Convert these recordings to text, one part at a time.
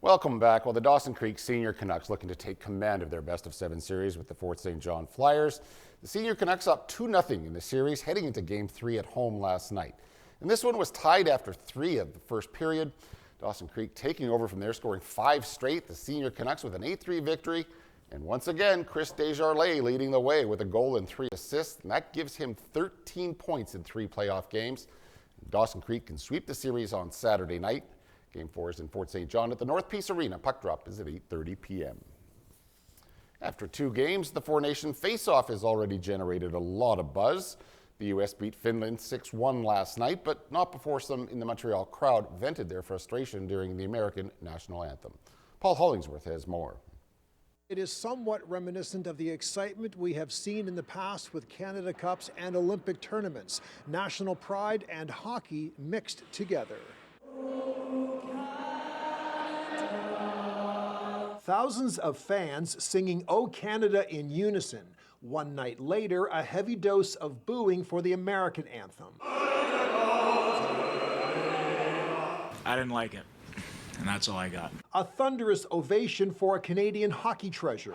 Welcome back. Well, the Dawson Creek Senior Canucks looking to take command of their best-of-7 series with the Fort St. John Flyers. The Senior Canucks up 2-0 in the series, heading into Game 3 at home last night. And this one was tied after 3 of the first period. Dawson Creek taking over from there, scoring 5 straight. The Senior Canucks with an 8-3 victory. And once again, Chris Desjardins leading the way with a goal and 3 assists. And that gives him 13 points in 3 playoff games. Dawson Creek can sweep the series on Saturday night. Game 4 is in Fort St. John at the North Peace Arena. Puck drop is at 8:30 p.m. After 2 games, the four-nation face-off has already generated a lot of buzz. The U.S. beat Finland 6-1 last night, but not before some in the Montreal crowd vented their frustration during the American national anthem. Paul Hollingsworth has more. It is somewhat reminiscent of the excitement we have seen in the past with Canada Cups and Olympic tournaments. National pride and hockey mixed together. Thousands of fans singing "O Canada" in unison. One night later, a heavy dose of booing for the American anthem. I didn't like it, and that's all I got. A thunderous ovation for a Canadian hockey treasure.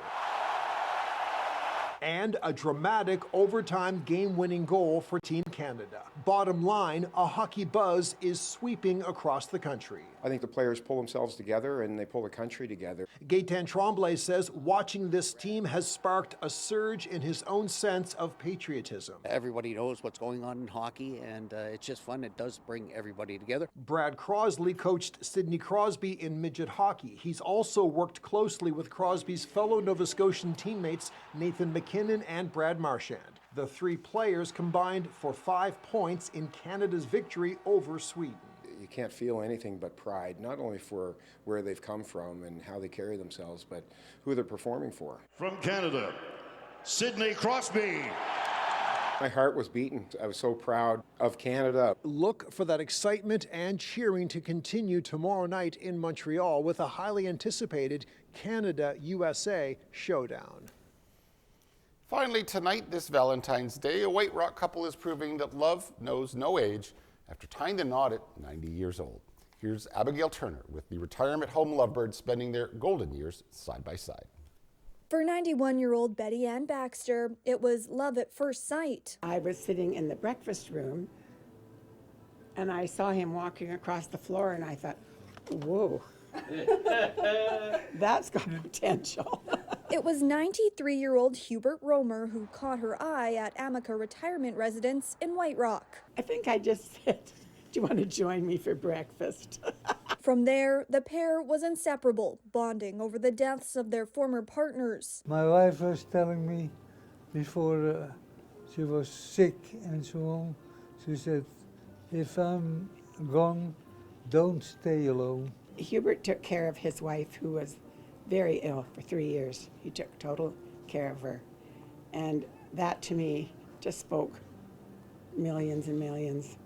And a dramatic overtime game-winning goal for Team Canada. Bottom line, a hockey buzz is sweeping across the country. I think the players pull themselves together and they pull the country together. Gaetan Tremblay says watching this team has sparked a surge in his own sense of patriotism. Everybody knows what's going on in hockey, and it's just fun. It does bring everybody together. Brad Crosley coached Sidney Crosby in midget hockey. He's also worked closely with Crosby's fellow Nova Scotian teammates Nathan McKinnon and Brad Marchand. The 3 players combined for 5 points in Canada's victory over Sweden. You can't feel anything but pride, not only for where they've come from and how they carry themselves, but who they're performing for. From Canada, Sidney Crosby. My heart was beaten. I was so proud of Canada. Look for that excitement and cheering to continue tomorrow night in Montreal with a highly anticipated Canada-USA showdown. Finally, tonight, this Valentine's Day, a White Rock couple is proving that love knows no age after tying the knot at 90 years old. Here's Abigail Turner with the retirement home lovebirds spending their golden years side by side. For 91-year-old Betty Ann Baxter, it was love at first sight. I was sitting in the breakfast room and I saw him walking across the floor and I thought, whoa, that's got potential. It was 93-year-old Hubert Romer who caught her eye at Amica Retirement Residence in White Rock. I think I just said, do you want to join me for breakfast? From there, the pair was inseparable, bonding over the deaths of their former partners. My wife was telling me before she was sick and so on, she said, if I'm gone, don't stay alone. Hubert took care of his wife, who was very ill for 3 years. He took total care of her. And that to me just spoke millions and millions.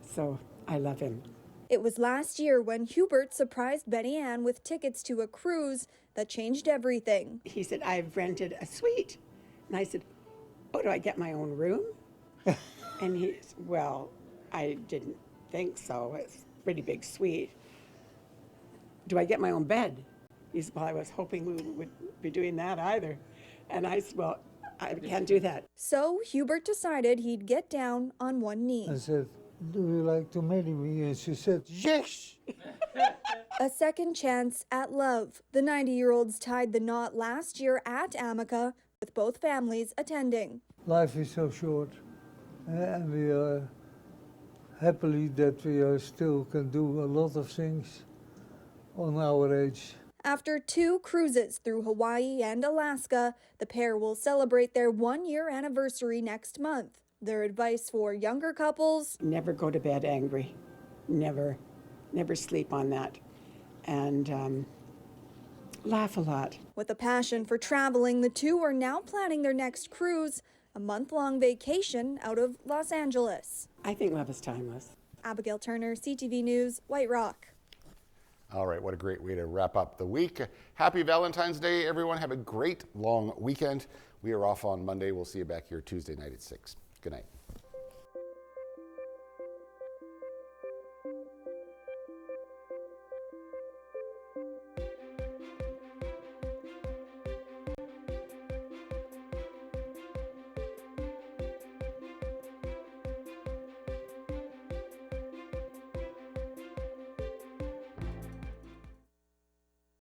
So I love him. It was last year when Hubert surprised Betty Ann with tickets to a cruise that changed everything. He said, I've rented a suite. And I said, oh, do I get my own room? And he said, well, I didn't think so. It's a pretty big suite. Do I get my own bed? He said, well, I was hoping we would be doing that either. And I said, well, I can't do that. So Hubert decided he'd get down on one knee. I said, do you like to marry me? And she said, yes! A second chance at love. The 90-year-olds tied the knot last year at Amica, with both families attending. Life is so short, and we are happily that we are still can do a lot of things on our age. After 2 cruises through Hawaii and Alaska, the pair will celebrate their 1-year anniversary next month. Their advice for younger couples: never go to bed angry. Never sleep on that. And laugh a lot. With a passion for traveling, the 2 are now planning their next cruise, a month-long vacation out of Los Angeles. I think love is timeless. Abigail Turner, CTV News, White Rock. All right, what a great way to wrap up the week. Happy Valentine's Day, everyone. Have a great long weekend. We are off on Monday. We'll see you back here Tuesday night at 6. Good night.